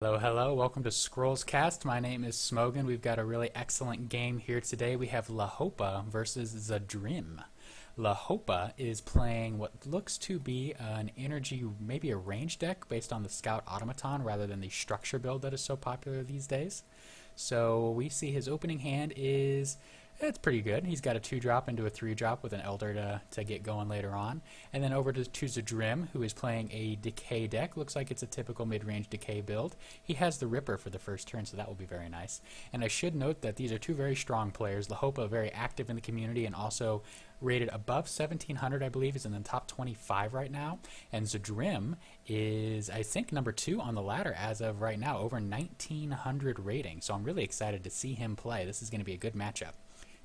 Hello, hello. Welcome to Scrollscast. My name is Smogan. We've got a really excellent game here today. We have Lahopaa versus Zadrim. Lahopaa is playing what looks to be an energy, maybe a range deck based on the Scout Automaton rather than the structure build that is so popular these days. So we see his opening hand is it's pretty good. He's got a 2-drop into a 3-drop with an Elder to get going later on. And then over to Zadrim, who is playing a Decay deck. Looks like it's a typical mid-range Decay build. He has the Ripper for the first turn, so that will be very nice. And I should note that these are two very strong players. Lahopaa very active in the community and also rated above 1700, I believe, is in the top 25 right now. And Zadrim is, I think, number 2 on the ladder as of right now, over 1900 rating. So I'm really excited to see him play. This is going to be a good matchup.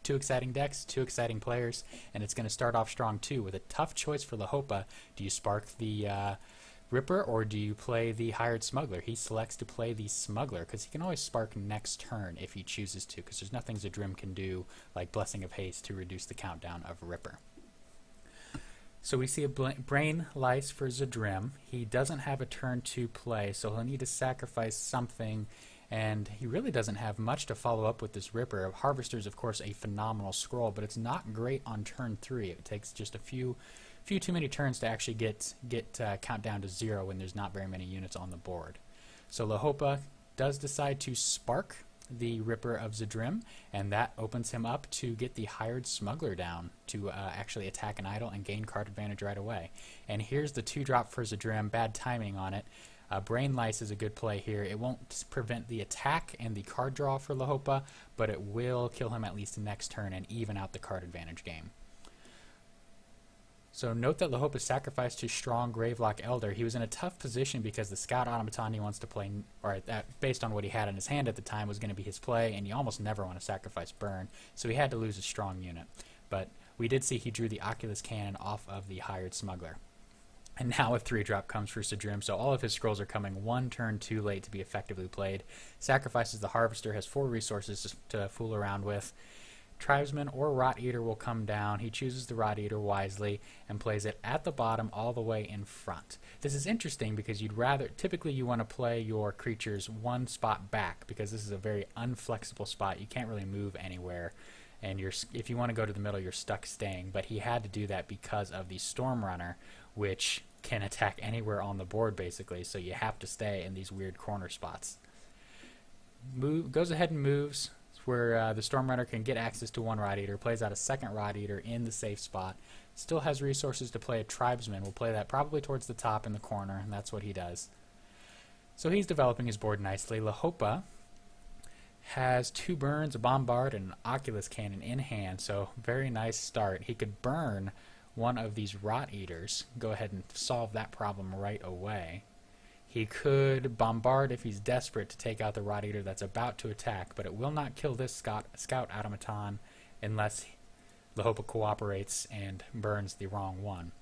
Two exciting decks, two exciting players, and it's going to start off strong too with a tough choice for Lahopaa. Do you spark the Ripper or do you play the Hired Smuggler? He selects to play the Smuggler because he can always spark next turn if he chooses to, because there's nothing Zadrim can do like Blessing of Haste to reduce the countdown of Ripper. So we see a Brain Lice for Zadrim. He doesn't have a turn to play, so he'll need to sacrifice something. And he really doesn't have much to follow up with this Ripper. Harvester is, of course, a phenomenal scroll, but it's not great on turn 3. It takes just a few too many turns to actually get countdown to 0 when there's not very many units on the board. So Lahopaa does decide to spark the Ripper of Zadrim, and that opens him up to get the Hired Smuggler down to actually attack an idol and gain card advantage right away. And here's the 2-drop for Zadrim. Bad timing on it. Brain Lice is a good play here. It won't prevent the attack and the card draw for Lahopaa, but it will kill him at least next turn and even out the card advantage game. So note that Lahopaa sacrificed his strong Gravelock Elder. He was in a tough position because the Scout Automaton he wants to play, or based on what he had in his hand at the time, was going to be his play, and you almost never want to sacrifice Burn, so he had to lose a strong unit. But we did see he drew the Oculus Cannon off of the Hired Smuggler. And now a 3-drop comes for Zadrim, so all of his scrolls are coming one turn too late to be effectively played. Sacrifices the Harvester, has 4 resources to fool around with. Tribesman or Rot Eater will come down. He chooses the Rot Eater wisely and plays it at the bottom all the way in front. This is interesting because typically you want to play your creatures one spot back because this is a very unflexible spot. You can't really move anywhere. And if you want to go to the middle, you're stuck staying. But he had to do that because of the Storm Runner, which can attack anywhere on the board, basically. So you have to stay in these weird corner spots. Goes ahead and moves where the Storm Runner can get access to one Rot Eater. Plays out a second Rot Eater in the safe spot. Still has resources to play a Tribesman. We'll play that probably towards the top in the corner, and that's what he does. So he's developing his board nicely. Lahopaa has 2 burns, a Bombard, and an Oculus Cannon in hand, so very nice start. He could burn one of these Rot Eaters, go ahead and solve that problem right away. He could Bombard if he's desperate to take out the Rot Eater that's about to attack, but it will not kill this Scout Automaton unless Lahopaa cooperates and burns the wrong one.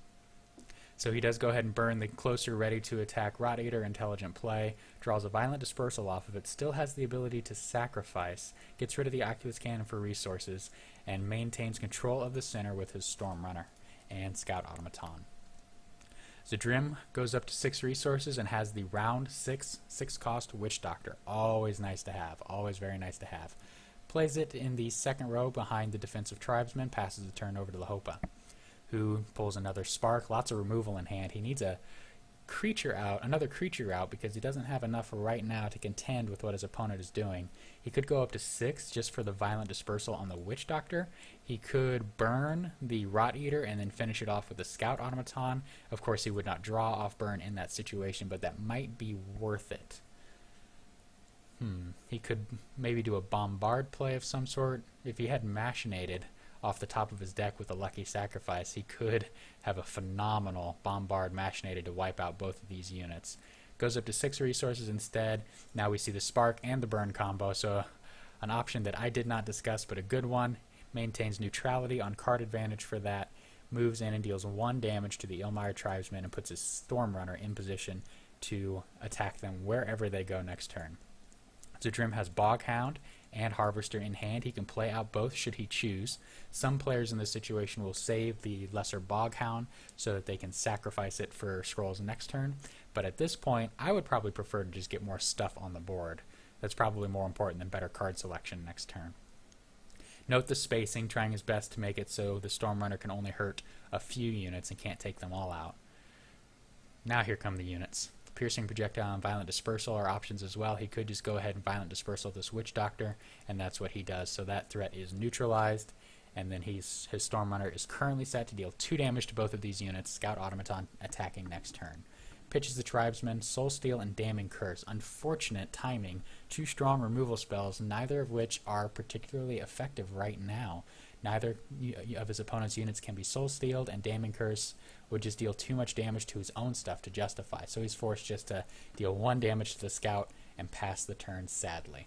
So he does go ahead and burn the closer ready to attack Rot Eater. Intelligent play. Draws a Violent Dispersal off of it. Still has the ability to sacrifice. Gets rid of the Oculus Cannon for resources. And maintains control of the center with his Storm Runner and Scout Automaton. Zadrim goes up to 6 resources and has the round 6 cost Witch Doctor. Always nice to have. Always very nice to have. Plays it in the second row behind the Defensive Tribesman. Passes the turn over to Lahopaa, who pulls another Spark. Lots of removal in hand. He needs another creature out because he doesn't have enough right now to contend with what his opponent is doing. He could go up to 6 just for the Violent Dispersal on the Witch Doctor. He could burn the Rot Eater and then finish it off with the Scout Automaton. Of course, he would not draw off burn in that situation, but that might be worth it. He could maybe do a Bombard play of some sort. If he had Machinated off the top of his deck with a Lucky Sacrifice, he could have a phenomenal Bombard Machinated to wipe out both of these units. Goes up to 6 resources instead. Now we see the Spark and the Burn combo, so an option that I did not discuss, but a good one. Maintains neutrality on card advantage for that. Moves in and deals 1 damage to the Ilmire Tribesman and puts his Storm Runner in position to attack them wherever they go next turn. Zadrim has Boghound and Harvester in hand. He can play out both should he choose. Some players in this situation will save the lesser Boghound so that they can sacrifice it for scrolls next turn. But at this point, I would probably prefer to just get more stuff on the board. That's probably more important than better card selection next turn. Note the spacing, trying his best to make it so the Stormrunner can only hurt a few units and can't take them all out. Now here come the units. Piercing Projectile and Violent Dispersal are options as well. He could just go ahead and Violent Dispersal this Witch Doctor, and that's what he does. So that threat is neutralized, and then his Stormrunner is currently set to deal 2 damage to both of these units, Scout Automaton attacking next turn. Pitches the Tribesman, Soul Steal, and Damning Curse. Unfortunate timing. 2 strong removal spells, neither of which are particularly effective right now. Neither of his opponent's units can be Soul Stealed, and Damning Curse would just deal too much damage to his own stuff to justify. So he's forced just to deal 1 damage to the Scout and pass the turn, sadly.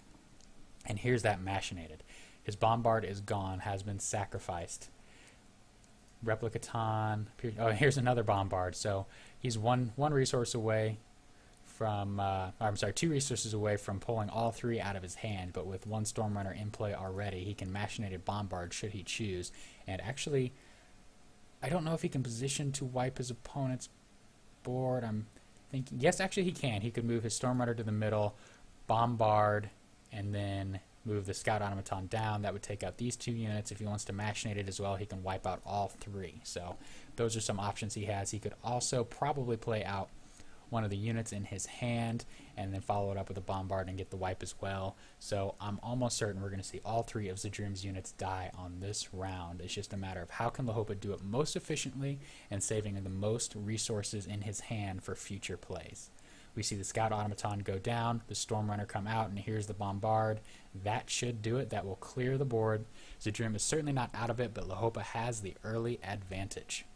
And here's that Machinated. His Bombard is gone, has been sacrificed. Replicaton. Oh, here's another Bombard. So he's one resource away from, 2 resources away from pulling all 3 out of his hand. But with 1 Stormrunner in play already, he can Machinated Bombard should he choose. And actually, I don't know if he can position to wipe his opponent's board. I'm thinking, yes, actually he can. He could move his Stormrunner to the middle, Bombard, and then move the Scout Automaton down. That would take out these 2 units. If he wants to Machinate it as well, he can wipe out all 3. So those are some options he has. He could also probably play out one of the units in his hand and then follow it up with a Bombard and get the wipe as well. So I'm almost certain we're going to see all 3 of Zadrim's units die on this round. It's just a matter of how can Lahopaa do it most efficiently and saving the most resources in his hand for future plays. We see the Scout Automaton go down, the Stormrunner come out, and here's the Bombard. That should do it. That will clear the board. Zadrim is certainly not out of it, but Lahopaa has the early advantage.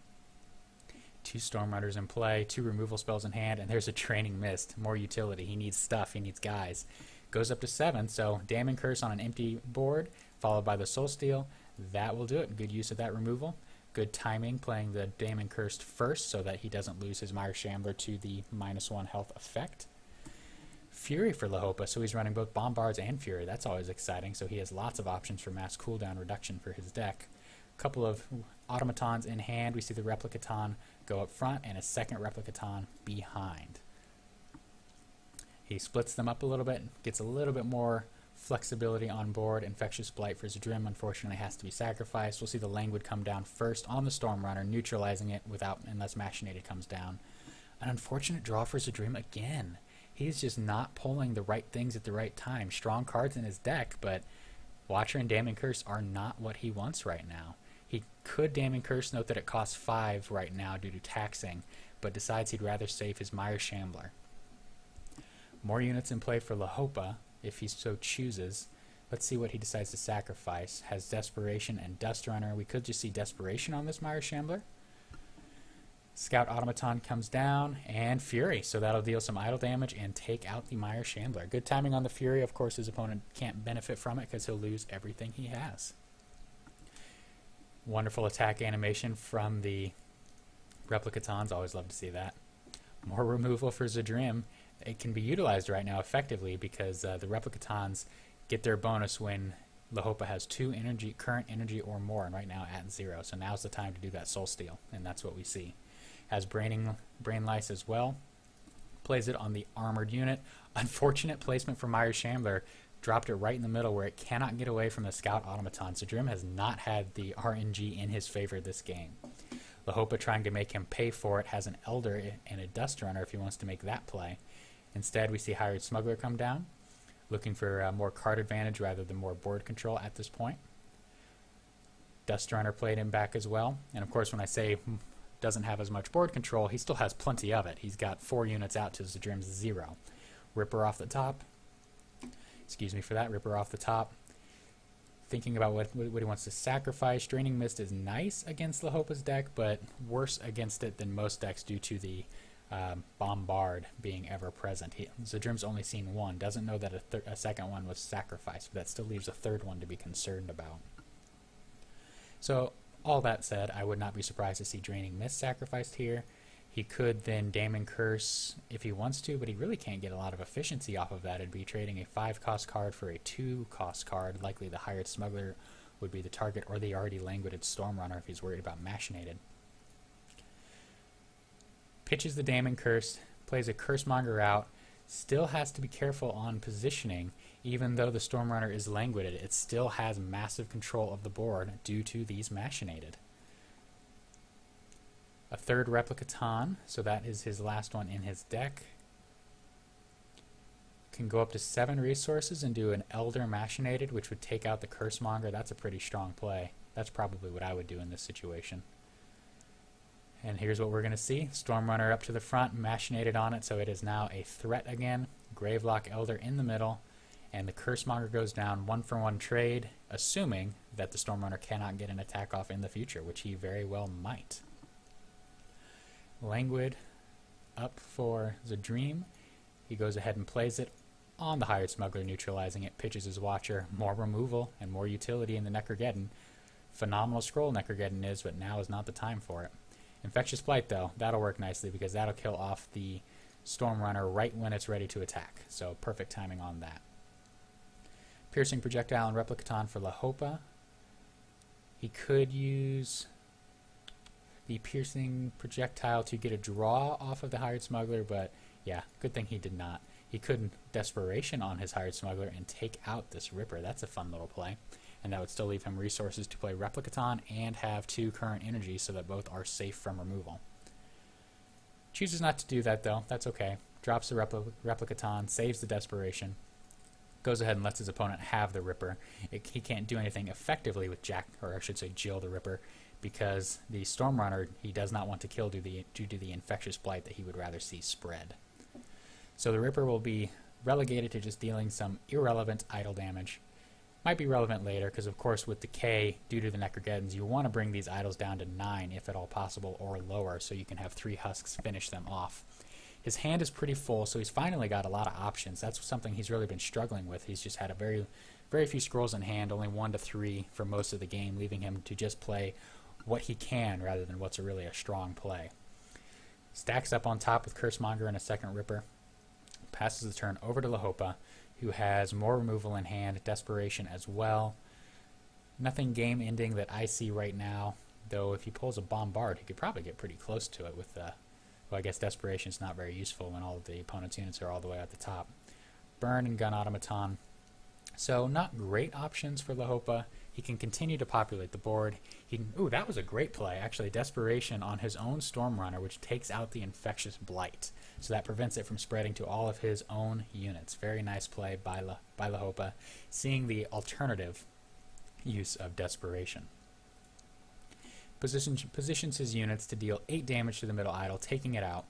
2 Stormrunners in play, 2 removal spells in hand, and there's a Training Mist. More utility. He needs stuff. He needs guys. Goes up to 7, so Damning Curse on an empty board, followed by the Soul Steal. That will do it. Good use of that removal. Good timing playing the Damning Curse first so that he doesn't lose his Mire Shambler to the -1 health effect. Fury for Lahopaa, so he's running both Bombards and Fury. That's always exciting, so he has lots of options for mass cooldown reduction for his deck. Couple of Automatons in hand. We see the Replicaton go up front and a second Replicaton behind. He splits them up a little bit, gets a little bit more flexibility on board. Infectious Blight for Zadrim unfortunately has to be sacrificed. We'll see the Languid come down first on the Stormrunner, neutralizing it unless Machinated comes down. An unfortunate draw for Zadrim again. He's just not pulling the right things at the right time. Strong cards in his deck, but Watcher and Damning Curse are not what he wants right now. He could Damning Curse, note that it costs 5 right now due to taxing, but decides he'd rather save his Mire Shambler. More units in play for Lahopaa, if he so chooses. Let's see what he decides to sacrifice. Has Desperation and Dust Runner. We could just see Desperation on this Mire Shambler. Scout Automaton comes down, and Fury. So that'll deal some idle damage and take out the Mire Shambler. Good timing on the Fury. Of course, his opponent can't benefit from it because he'll lose everything he has. Wonderful attack animation from the Replicatons. Always love to see that. More removal for Zadrim. It can be utilized right now effectively because the Replicatons get their bonus when Lahopaa has 2 current energy or more, and right now at 0. So now's the time to do that Soul Steal, and that's what we see. Has Brain Lice as well. Plays it on the armored unit. Unfortunate placement for Mire Shambler. Dropped it right in the middle where it cannot get away from the Scout Automaton. Zadrim has not had the RNG in his favor this game. Lahopaa trying to make him pay for it has an Elder and a Dust Runner if he wants to make that play. Instead, we see Hired Smuggler come down, looking for more card advantage rather than more board control at this point. Dust Runner played him back as well. And of course, when I say doesn't have as much board control, he still has plenty of it. He's got 4 units out to Zadrim's 0. Ripper off the top. Excuse me for that. Ripper off the top. Thinking about what he wants to sacrifice. Draining Mist is nice against Lahopaa's deck, but worse against it than most decks due to the Bombard being ever present. Zadrim's only seen 1. Doesn't know that a second one was sacrificed, but that still leaves a third one to be concerned about. So, all that said, I would not be surprised to see Draining Mist sacrificed here. He could then Damning Curse if he wants to, but he really can't get a lot of efficiency off of that. It'd be trading a 5-cost card for a 2-cost card. Likely the Hired Smuggler would be the target, or the already languided Stormrunner if he's worried about Machinated. Pitches the Damning Curse, plays a Cursemonger out, still has to be careful on positioning. Even though the Stormrunner is languided, it still has massive control of the board due to these machinated. A third Replicaton, so that is his last one in his deck. Can go up to 7 resources and do an Elder Machinated, which would take out the Cursemonger. That's a pretty strong play. That's probably what I would do in this situation. And here's what we're going to see. Stormrunner up to the front, Machinated on it, so it is now a threat again. Gravelock Elder in the middle, and the Cursemonger goes down 1-for-1 trade, assuming that the Stormrunner cannot get an attack off in the future, which he very well might. Languid up for Zadrim. He goes ahead and plays it on the Hired Smuggler, neutralizing it, pitches his Watcher. More removal and more utility in the Necrogeddon. Phenomenal scroll Necrogeddon is, but now is not the time for it. Infectious Blight, though, that'll work nicely because that'll kill off the Stormrunner right when it's ready to attack. So perfect timing on that. Piercing Projectile and Replicaton for Lahopaa. He could use the Piercing Projectile to get a draw off of the Hired Smuggler, but yeah, good thing he did not. He could Desperation on his Hired Smuggler and take out this Ripper. That's a fun little play. And that would still leave him resources to play Replicaton and have 2 current energies so that both are safe from removal. Chooses not to do that, though. That's okay. Drops the Replicaton, saves the Desperation, goes ahead and lets his opponent have the Ripper. He can't do anything effectively with Jill the Ripper, because the Stormrunner he does not want to kill due to the Infectious Blight that he would rather see spread. So the Ripper will be relegated to just dealing some irrelevant idle damage. Might be relevant later, because of course with Decay, due to the Necrogeddons, you want to bring these idols down to 9 if at all possible, or lower, so you can have 3 husks finish them off. His hand is pretty full, so he's finally got a lot of options. That's something he's really been struggling with. He's just had a very few scrolls in hand, only 1 to 3 for most of the game, leaving him to just play what he can rather than what's really a strong play. Stacks up on top with Cursemonger and a second Ripper. Passes the turn over to Lahopaa, who has more removal in hand, Desperation as well. Nothing game-ending that I see right now, though if he pulls a Bombard, he could probably get pretty close to it with well, I guess Desperation's not very useful when all of the opponent's units are all the way at the top. Burn and Gun Automaton. So not great options for Lahopaa. He can continue to populate the board. Ooh, that was a great play, actually. Desperation on his own Stormrunner, which takes out the Infectious Blight. So that prevents it from spreading to all of his own units. Very nice play by Lahopaa, seeing the alternative use of Desperation. Positions his units to deal 8 damage to the middle idol, taking it out.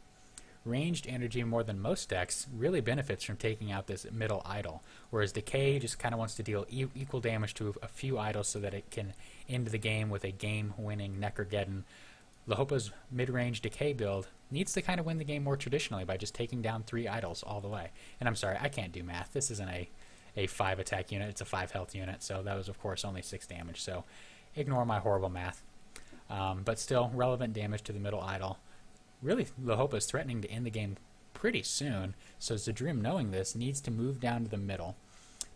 Ranged energy, more than most decks, really benefits from taking out this middle idol, whereas Decay just kind of wants to deal equal damage to a few idols so that it can end the game with a game-winning Necrogeddon. Lahopaa's mid-range Decay build needs to kind of win the game more traditionally by just taking down 3 idols all the way. And I'm sorry, I can't do math. This isn't a 5-attack unit, it's a 5-health unit, so that was, of course, only 6 damage, so ignore my horrible math. But still, relevant damage to the middle idol. Really, Lahopaa is threatening to end the game pretty soon, so Zadrim, knowing this, needs to move down to the middle.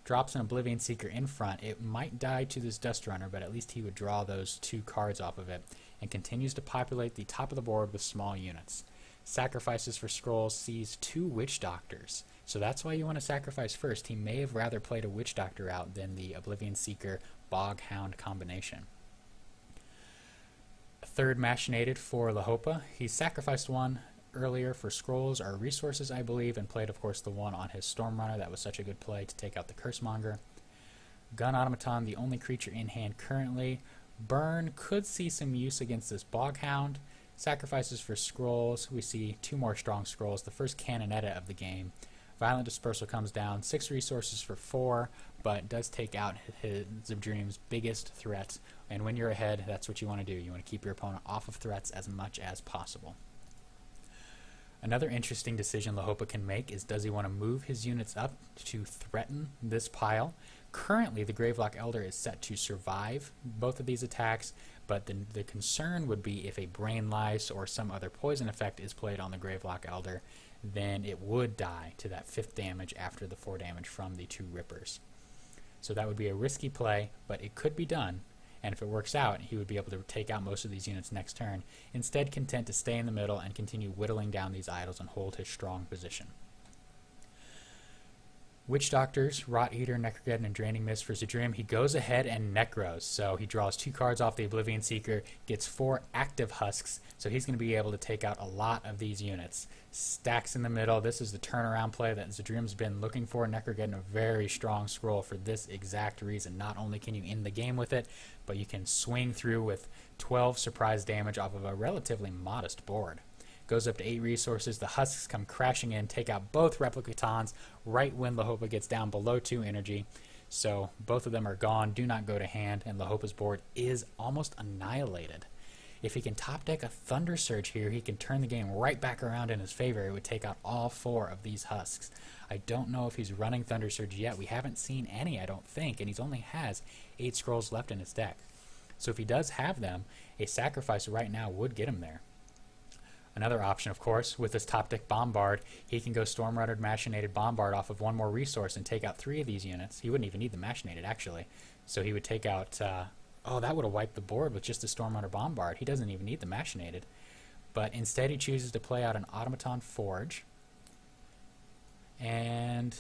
Drops an Oblivion Seeker in front. It might die to this Dust Runner, but at least he would draw those 2 cards off of it, and continues to populate the top of the board with small units. Sacrifices for scrolls, sees 2 Witch Doctors, so that's why you want to sacrifice first. He may have rather played a Witch Doctor out than the Oblivion Seeker Bog Hound combination. Third Machinated for Lahopaa. He sacrificed 1 earlier for scrolls or resources, I believe, and played, of course, the 1 on his Stormrunner. That was such a good play to take out the Cursemonger. Gun Automaton, the only creature in hand currently. Burn could see some use against this Boghound. Sacrifices for scrolls. We see 2 more strong scrolls. The first Canonetta of the game. Violent Dispersal comes down. 6 resources for 4, but does take out his Zadrim's biggest threat. And when you're ahead, that's what you want to do. You want to keep your opponent off of threats as much as possible. Another interesting decision Lahopaa can make is, does he want to move his units up to threaten this pile? Currently, the Gravelock Elder is set to survive both of these attacks, but the concern would be if a Brain Lice or some other poison effect is played on the Gravelock Elder, then it would die to that 5th damage after the 4 damage from the 2 Rippers. So that would be a risky play, but it could be done. and if it works out, he would be able to take out most of these units next turn, instead content to stay in the middle and continue whittling down these idols and hold his strong position. Witch Doctors, Rot Eater, Necrogeddon, and Draining Mist for Zadrim. He goes ahead and Necros, so he draws 2 cards off the Oblivion Seeker, gets 4 active husks, so he's going to be able to take out a lot of these units. Stacks in the middle. This is the turnaround play that Zadrim's been looking for. Necrogeddon, a very strong scroll for this exact reason. Not only can you end the game with it, but you can swing through with 12 surprise damage off of a relatively modest board. Goes up to 8 resources. The husks come crashing in, take out both Replicatons right when Lahopaa gets down below 2 energy. So both of them are gone, do not go to hand, and Lahopaa's board is almost annihilated. If he can top deck a Thunder Surge here, he can turn the game right back around in his favor. It would take out all 4 of these husks. I don't know if he's running Thunder Surge yet. We haven't seen any, I don't think, and he only has 8 scrolls left in his deck. So if he does have them, a sacrifice right now would get him there. Another option, of course, with this top deck Bombard, he can go Stormrunner Machinated Bombard off of 1 more resource and take out 3 of these units. He wouldn't even need the Machinated, actually. So he would take out... oh, that would have wiped the board with just the Stormrunner Bombard. He doesn't even need the Machinated. But instead he chooses to play out an Automaton Forge. And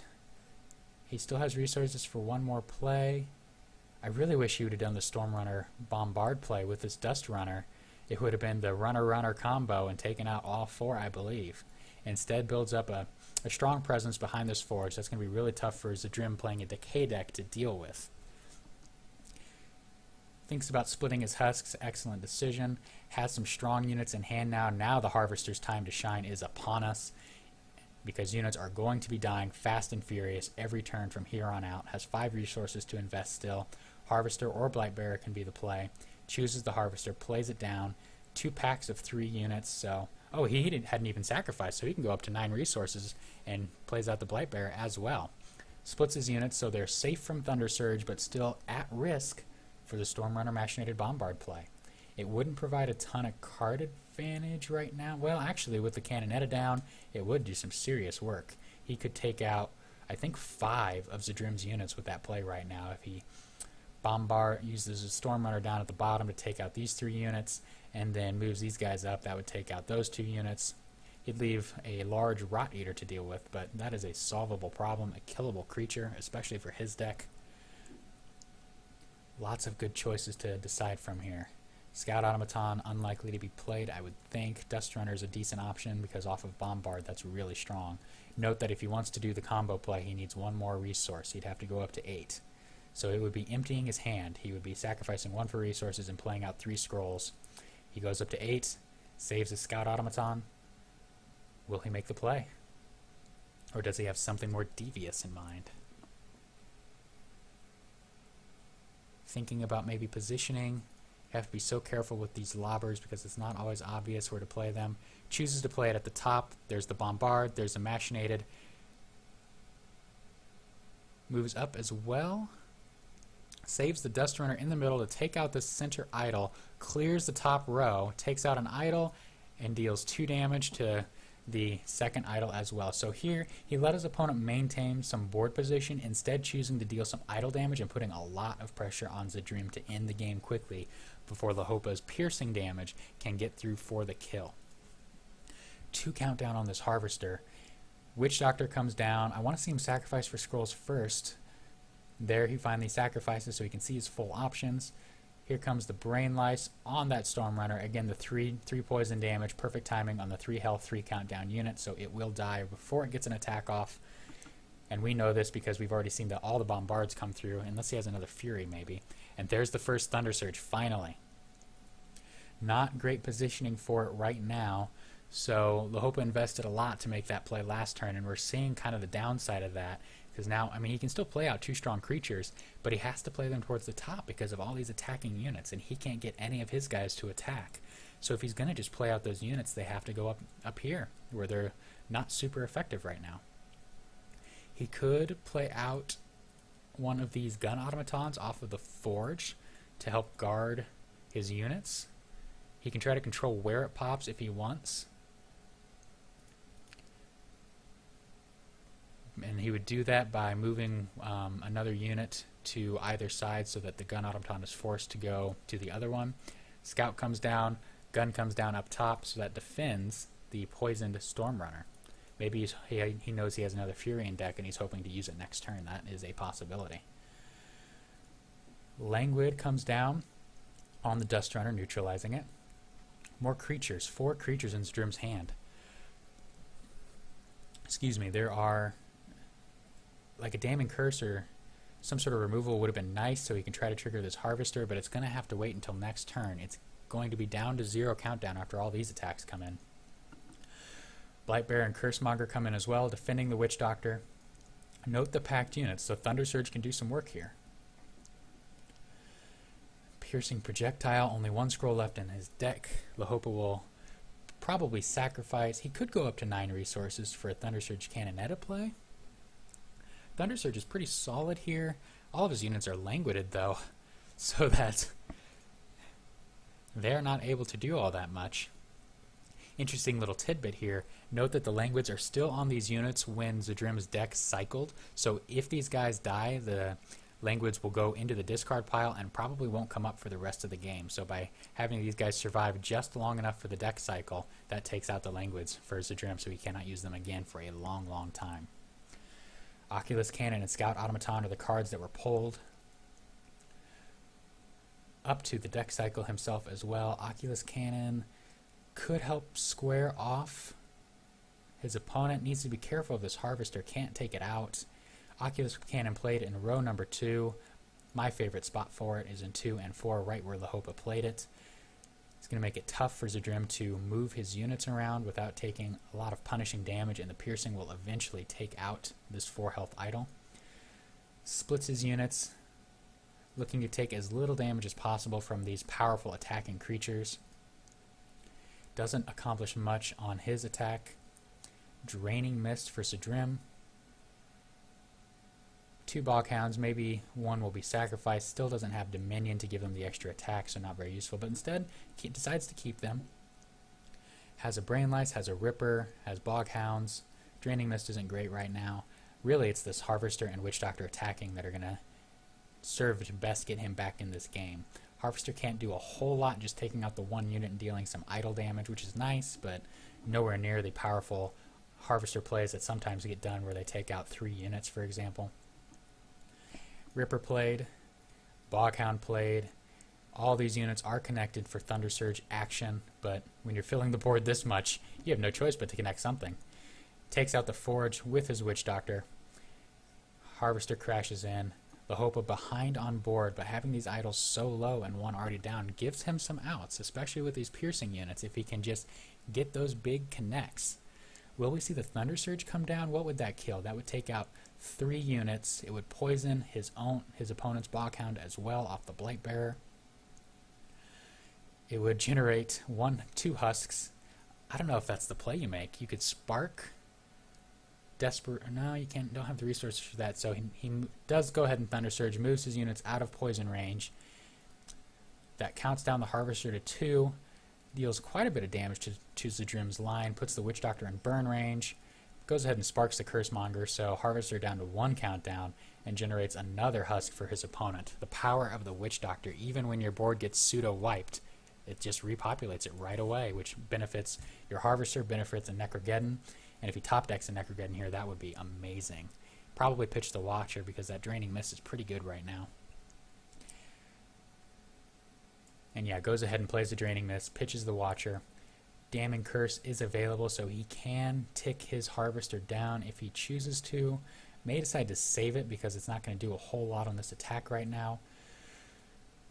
he still has resources for 1 more play. I really wish he would have done the Stormrunner Bombard play with this Dust Runner. It would have been the runner-runner combo and taken out all 4, I believe. Instead builds up a strong presence behind this Forge. That's going to be really tough for Zadrim playing a Decay deck to deal with. Thinks about splitting his husks. Excellent decision. Has some strong units in hand now. Now the Harvester's time to shine is upon us, because units are going to be dying fast and furious every turn from here on out. Has 5 resources to invest still. Harvester or Blightbearer can be the play. Chooses the Harvester, plays it down, 2 packs of 3 units, so... Oh, he hadn't even sacrificed, so he can go up to 9 resources and plays out the Blightbearer as well. Splits his units so they're safe from Thunder Surge, but still at risk for the Stormrunner Machinated Bombard play. It wouldn't provide a ton of card advantage right now. Well, actually, with the Canonetta down, it would do some serious work. He could take out, I think, 5 of Zadrim's units with that play right now if he... Bombard uses a Stormrunner down at the bottom to take out these 3 units, and then moves these guys up. That would take out those 2 units. He'd leave a large Rot Eater to deal with, but that is a solvable problem, a killable creature, especially for his deck. Lots of good choices to decide from here. Scout Automaton, unlikely to be played, I would think. Dust Runner is a decent option because off of Bombard, that's really strong. Note that if he wants to do the combo play, he needs 1 more resource. He'd have to go up to 8. So it would be emptying his hand. He would be sacrificing 1 for resources and playing out 3 scrolls. He goes up to 8, saves his Scout Automaton. Will he make the play? Or does he have something more devious in mind? Thinking about maybe positioning. You have to be so careful with these lobbers because it's not always obvious where to play them. Chooses to play it at the top. There's the Bombard. There's the Machinated. Moves up as well. Saves the Dust Runner in the middle to take out this center idol, clears the top row, takes out an idol, and deals 2 damage to the second idol as well. So here, he let his opponent maintain some board position, instead choosing to deal some idol damage and putting a lot of pressure on Zadrim to end the game quickly before Lahopaa's piercing damage can get through for the kill. 2 countdown on this Harvester. Witch Doctor comes down. I want to see him sacrifice for scrolls first. There he finally sacrifices so he can see his full options. Here comes the Brain Lice on that Stormrunner. Again, the 3 poison damage. Perfect timing on the 3 health, 3 countdown unit, so it will die before it gets an attack off. And we know this because we've already seen all the Bombards come through, unless he has another Fury maybe. And there's the first Thunder Surge, finally. Not great positioning for it right now, so Lahopaa invested a lot to make that play last turn, and we're seeing kind of the downside of that. Because now, I mean, he can still play out 2 strong creatures, but he has to play them towards the top because of all these attacking units, and he can't get any of his guys to attack. So if he's going to just play out those units, they have to go up here, where they're not super effective right now. He could play out one of these gun automatons off of the Forge to help guard his units. He can try to control where it pops if he wants. And he would do that by moving another unit to either side so that the gun automaton is forced to go to the other one. Scout comes down, gun comes down up top, so that defends the poisoned storm runner. Maybe he knows he has another Fury in deck and he's hoping to use it next turn. That is a possibility. Languid comes down on the Dust Runner, neutralizing it. More creatures. 4 creatures in Zadrim's hand. Excuse me, there are like a Damning Curse or some sort of removal would have been nice so he can try to trigger this Harvester, but it's going to have to wait until next turn. It's going to be down to 0 countdown after all these attacks come in. Blightbearer and Cursemonger come in as well, defending the Witch Doctor. Note the packed units, so Thunder Surge can do some work here. Piercing Projectile, only 1 scroll left in his deck. Lahopaa will probably sacrifice. He could go up to 9 resources for a Thunder Surge Cannonetta play. Thunder Surge is pretty solid here. All of his units are languided though, so that they're not able to do all that much. Interesting little tidbit here. Note that the languids are still on these units when Zadrim's deck cycled, so if these guys die, the languids will go into the discard pile and probably won't come up for the rest of the game. So by having these guys survive just long enough for the deck cycle, that takes out the languids for Zadrim, so he cannot use them again for a long, long time. Oculus Cannon and Scout Automaton are the cards that were pulled up to the deck cycle himself as well. Oculus Cannon could help square off his opponent. Needs to be careful of this Harvester, can't take it out. Oculus Cannon played in row number 2. My favorite spot for it is in 2 and 4, right where Lahopaa played it. It's going to make it tough for Zadrim to move his units around without taking a lot of punishing damage, and the piercing will eventually take out this 4 health idol. Splits his units, looking to take as little damage as possible from these powerful attacking creatures. Doesn't accomplish much on his attack. Draining Mist for Zadrim. 2 Boghounds, maybe one will be sacrificed. Still doesn't have Dominion to give them the extra attack, so not very useful. But instead, he decides to keep them. Has a Brain Lice, has a Ripper, has Boghounds. Draining Mist isn't great right now. Really, it's this Harvester and Witch Doctor attacking that are going to serve to best get him back in this game. Harvester can't do a whole lot, just taking out the 1 unit and dealing some idle damage, which is nice, but nowhere near the powerful Harvester plays that sometimes get done where they take out 3 units, for example. Ripper played, Boghound played. All these units are connected for Thunder Surge action, but when you're filling the board this much, you have no choice but to connect something. Takes out the Forge with his Witch Doctor. Harvester crashes in. Lahopaa behind on board, but having these idols so low and 1 already down gives him some outs, especially with these piercing units, if he can just get those big connects. Will we see the Thunder Surge come down? What would that kill? That would take out 3 units. It would poison his opponent's Boghound as well off the Blightbearer. It would generate 2 husks. I don't know if that's the play you make. You could Spark. No, you don't have the resources for that, so he does go ahead and Thunder Surge, moves his units out of poison range. That counts down the Harvester to 2, deals quite a bit of damage to Zadrim's line, puts the Witch Doctor in burn range, goes ahead and sparks the Cursemonger, so Harvester down to 1 countdown, and generates another husk for his opponent. The power of the Witch Doctor, even when your board gets pseudo-wiped, it just repopulates it right away, which benefits your Harvester, benefits a Necrogeddon. And if he top decks a Necrogeddon here, that would be amazing. Probably pitch the Watcher because that Draining Mist is pretty good right now. And yeah, goes ahead and plays the Draining Mist, pitches the Watcher. Damning Curse is available, so he can tick his Harvester down if he chooses to. May decide to save it because it's not going to do a whole lot on this attack right now.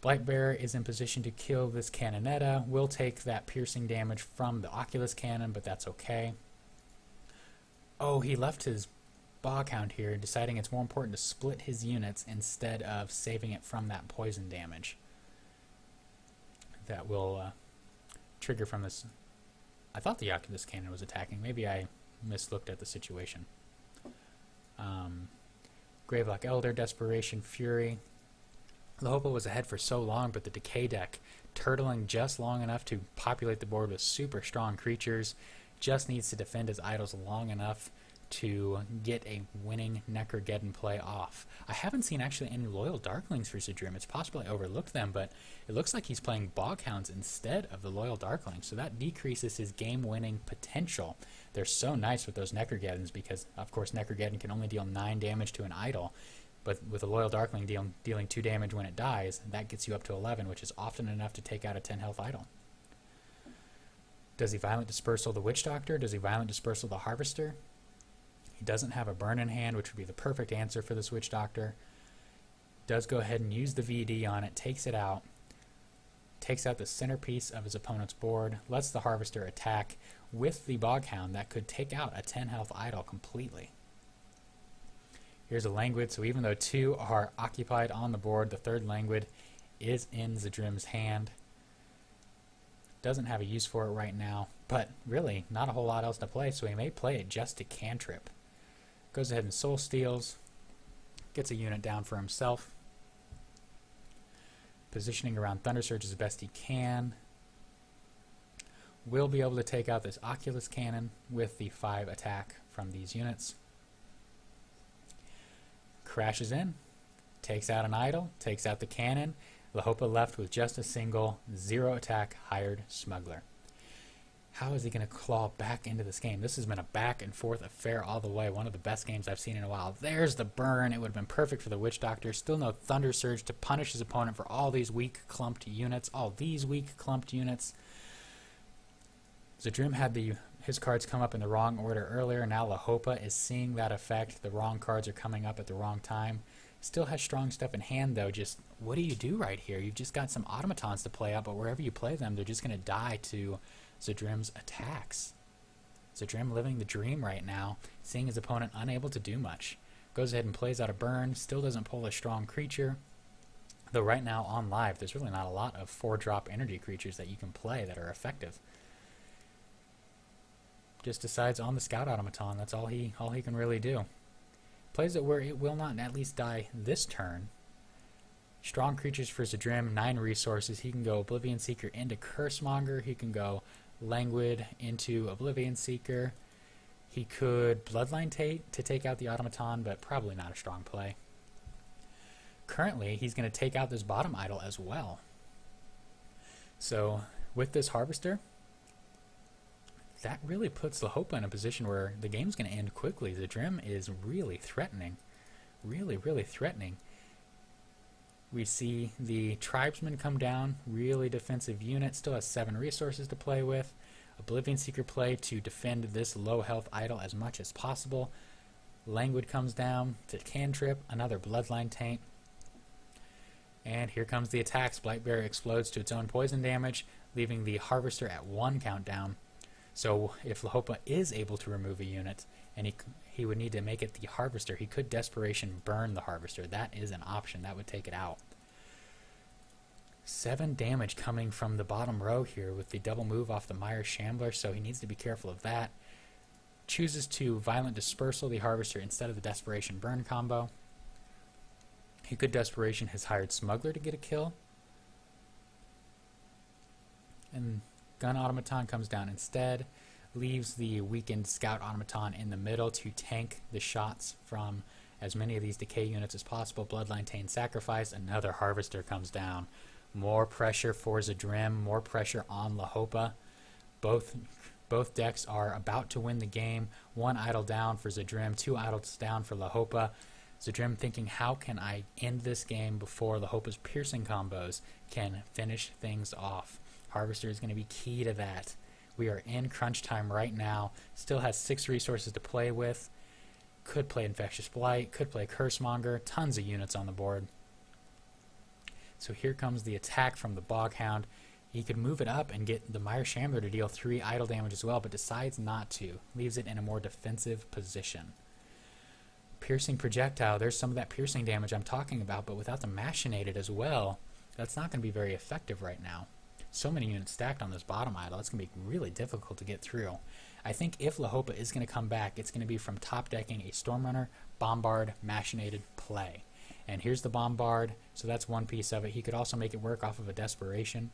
Blightbearer is in position to kill this Cannonetta. Will take that piercing damage from the Oculus Cannon, but that's okay. Oh, he left his Boghound here, deciding it's more important to split his units instead of saving it from that poison damage that will trigger from this. I thought the Oculus Cannon was attacking. Maybe I mislooked at the situation. Gravelock Elder, Desperation, Fury. Lahopaa was ahead for so long, but the Decay deck, turtling just long enough to populate the board with super strong creatures, just needs to defend his idols long enough to get a winning Necrogeddon play off. I haven't seen actually any Loyal Darklings for Zadrim. It's possible I overlooked them, but it looks like he's playing Boghounds instead of the Loyal Darklings, so that decreases his game-winning potential. They're so nice with those Necrogeddons because, of course, Necrogeddon can only deal 9 damage to an idol, but with a Loyal Darkling dealing 2 damage when it dies, that gets you up to 11, which is often enough to take out a 10 health idol. Does he Violent Dispersal the Witch Doctor? Does he Violent Dispersal the Harvester? He doesn't have a burn in hand, which would be the perfect answer for this Witch Doctor. Does go ahead and use the VD on it, takes it out, takes out the centerpiece of his opponent's board, lets the Harvester attack with the Boghound that could take out a 10 health idol completely. Here's a Languid, so even though 2 are occupied on the board, the 3rd Languid is in Zadrim's hand. Doesn't have a use for it right now, but really not a whole lot else to play, so he may play it just to cantrip. Goes ahead and Soul Steals, gets a unit down for himself. Positioning around Thunder Surge as best he can. Will be able to take out this Oculus Cannon with the 5 attack from these units. Crashes in, takes out an idol, takes out the cannon. Lahopaa left with just a single 0 attack hired smuggler. How is he going to claw back into this game? This has been a back and forth affair all the way. One of the best games I've seen in a while. There's the burn. It would have been perfect for the Witch Doctor. Still no Thunder Surge to punish his opponent for all these weak clumped units. Zadrim had his cards come up in the wrong order earlier. Now Lahopaa is seeing that effect. The wrong cards are coming up at the wrong time. Still has strong stuff in hand, though. Just what do you do right here? You've just got some automatons to play out, but wherever you play them, they're just going to die to Zadrim's attacks. Zadrim living the dream right now, seeing his opponent unable to do much. Goes ahead and plays out a burn, still doesn't pull a strong creature. Though right now on live, there's really not a lot of 4-drop energy creatures that you can play that are effective. Just decides on the Scout Automaton. That's all he can really do. Plays it where it will not at least die this turn. Strong creatures for Zadrim, 9 resources. He can go Oblivion Seeker into Cursemonger. He can go Languid into Oblivion Seeker. He could Bloodline Tate to take out the Automaton, but probably not a strong play. Currently, he's going to take out this bottom idol as well. So, with this Harvester, that really puts Lahopaa in a position where the game's going to end quickly. Zadrim is really threatening. Really, really threatening. We see the Tribesman come down. Really defensive unit. Still has 7 resources to play with. Oblivion Seeker play to defend this low health idol as much as possible. Languid comes down to cantrip. Another Bloodline Taint. And here comes the attacks. Blightbearer explodes to its own poison damage, leaving the Harvester at 1 countdown. So if Lahopaa is able to remove a unit, and he would need to make it the Harvester, he could Desperation burn the Harvester. That is an option. That would take it out. 7 damage coming from the bottom row here with the double move off the Mire Shambler, so he needs to be careful of that. Chooses to Violent Dispersal the Harvester instead of the Desperation burn combo. He could Desperation his hired Smuggler to get a kill. And Gun Automaton comes down instead, leaves the weakened Scout Automaton in the middle to tank the shots from as many of these Decay units as possible. Bloodline Taint sacrifice, another Harvester comes down. More pressure for Zadrim, more pressure on Lahopaa. Both decks are about to win the game. 1 idol down for Zadrim, 2 idols down for Lahopaa. Zadrim thinking, how can I end this game before Lahopaa's piercing combos can finish things off? Harvester is going to be key to that. We are in crunch time right now. Still has 6 resources to play with. Could play Infectious Blight. Could play Cursemonger. Tons of units on the board. So here comes the attack from the Boghound. He could move it up and get the Mire Shambler to deal 3 idle damage as well, but decides not to. Leaves it in a more defensive position. Piercing Projectile. There's some of that piercing damage I'm talking about, but without the Machinated as well, that's not going to be very effective right now. So many units stacked on this bottom idol, it's going to be really difficult to get through. I think if Lahopaa is going to come back, it's going to be from top decking a Stormrunner, Bombard, Machinated play. And here's the Bombard, so that's one piece of it. He could also make it work off of a Desperation.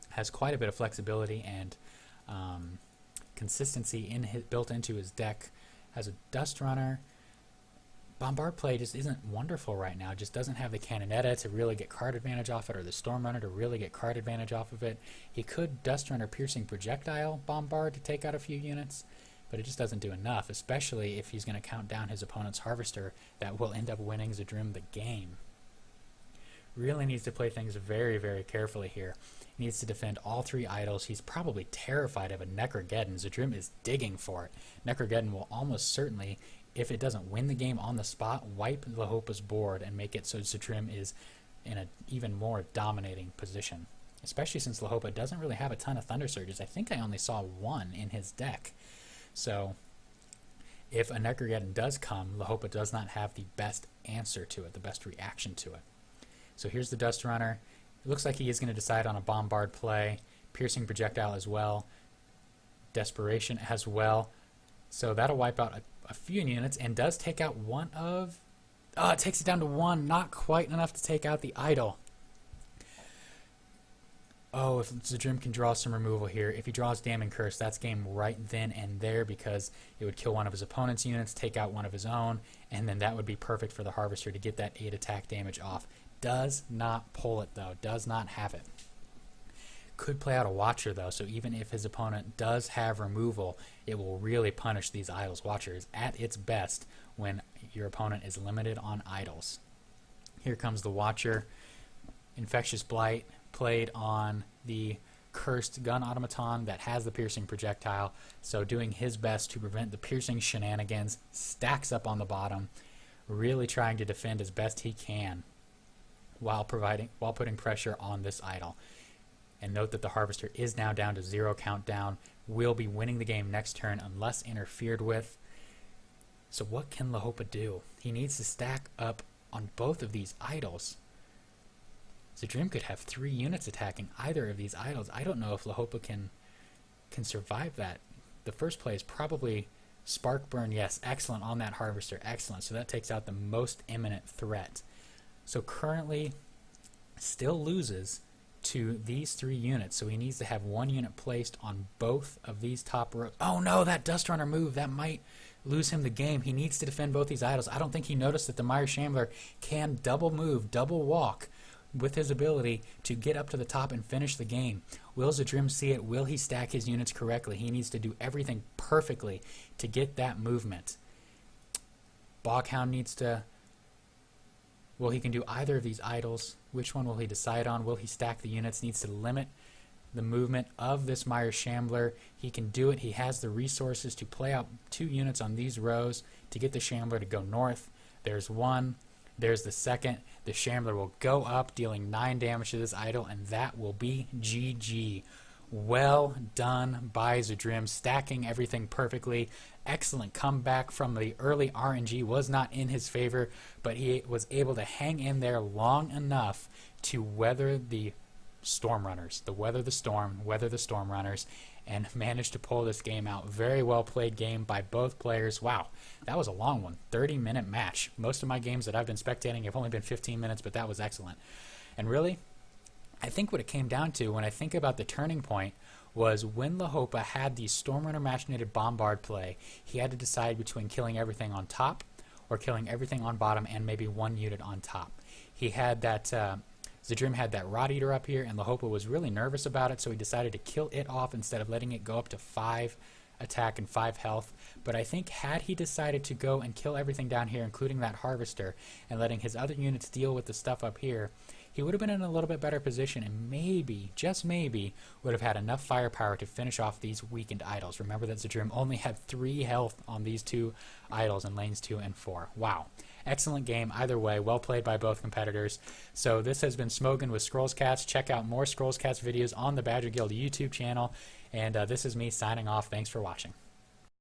Has quite a bit of flexibility and consistency built into his deck Has a Dust Runner. Bombard play just isn't wonderful right now. Just doesn't have the Cannonetta to really get card advantage off it, or the Storm Runner to really get card advantage off of it. He could Dust Runner Piercing Projectile Bombard to take out a few units, but it just doesn't do enough, especially if he's going to count down his opponent's Harvester. That will end up winning Zadrim the game. Really needs to play things very, very carefully here. Needs to defend all 3 idols. He's probably terrified of a Necrogeddon. Zadrim is digging for it. Necrogeddon will almost certainly, if it doesn't win the game on the spot, wipe Lahopaa's board and make it so Zadrim is in an even more dominating position. Especially since Lahopaa doesn't really have a ton of Thunder Surges. I think I only saw 1 in his deck. So if a Necrogeddon does come, Lahopaa does not have the best answer to it, the best reaction to it. So here's the Dust Runner. It looks like he is going to decide on a Bombard play, Piercing Projectile as well, Desperation as well. So that'll wipe out a few units and does take out one of... Oh, it takes it down to 1. Not quite enough to take out the idol. Oh, if Zadrim can draw some removal here. If he draws Damning Curse, that's game right then and there, because it would kill one of his opponent's units, take out one of his own, and then that would be perfect for the Harvester to get that 8 attack damage off. Does not pull it, though. Does not have it. Could play out a Watcher, though, so even if his opponent does have removal, it will really punish these idols. Watcher is at its best when your opponent is limited on idols. Here comes the Watcher. Infectious Blight played on the cursed gun automaton that has the piercing projectile, so doing his best to prevent the piercing shenanigans. Stacks up on the bottom, really trying to defend as best he can while putting pressure on this idol. And note that the Harvester is now down to 0 countdown, will be winning the game next turn unless interfered with. So what can Lahopaa do? He needs to stack up on both of these idols. Zadrim could have 3 units attacking either of these idols. I don't know if Lahopaa can survive that. The first play is probably Spark Burn. Yes, excellent on that Harvester. Excellent. So that takes out the most imminent threat. So currently still loses to these 3 units. So he needs to have 1 unit placed on both of these top rows. Oh no, that Dust Runner move. That might lose him the game. He needs to defend both these idols. I don't think he noticed that the Mire Shambler can double move, double walk with his ability to get up to the top and finish the game. Will Zadrim see it? Will he stack his units correctly? He needs to do everything perfectly to get that movement. Boghound needs to... Well, he can do either of these idols. Which one will he decide on? Will he stack the units? Needs to limit the movement of this Mire Shambler. He can do it. He has the resources to play out 2 units on these rows to get the Shambler to go north. There's 1. There's the second. The Shambler will go up, dealing 9 damage to this idol, and that will be GG. Well done by Zadrim, stacking everything perfectly. Excellent comeback from the early RNG. Was not in his favor, but he was able to hang in there long enough to weather the Storm Runners, weather the Storm Runners, and managed to pull this game out. Very well played game by both players. Wow, that was a long one. 30-minute match. Most of my games that I've been spectating have only been 15 minutes, but that was excellent. And really, I think what it came down to, when I think about the turning point, was when Lahopaa had the Stormrunner Machinated Bombard play, he had to decide between killing everything on top or killing everything on bottom and maybe 1 unit on top. He had that... Zadrim had that Rot Eater up here, and Lahopaa was really nervous about it, so he decided to kill it off instead of letting it go up to 5 attack and 5 health. But I think had he decided to go and kill everything down here, including that Harvester, and letting his other units deal with the stuff up here, he would have been in a little bit better position and maybe, just maybe, would have had enough firepower to finish off these weakened idols. Remember that Zadrim only had 3 health on these 2 idols in lanes 2 and 4. Wow. Excellent game either way. Well played by both competitors. So this has been Smogan with Scrollscast. Check out more Scrollscast videos on the Badger Guild YouTube channel. And this is me signing off. Thanks for watching.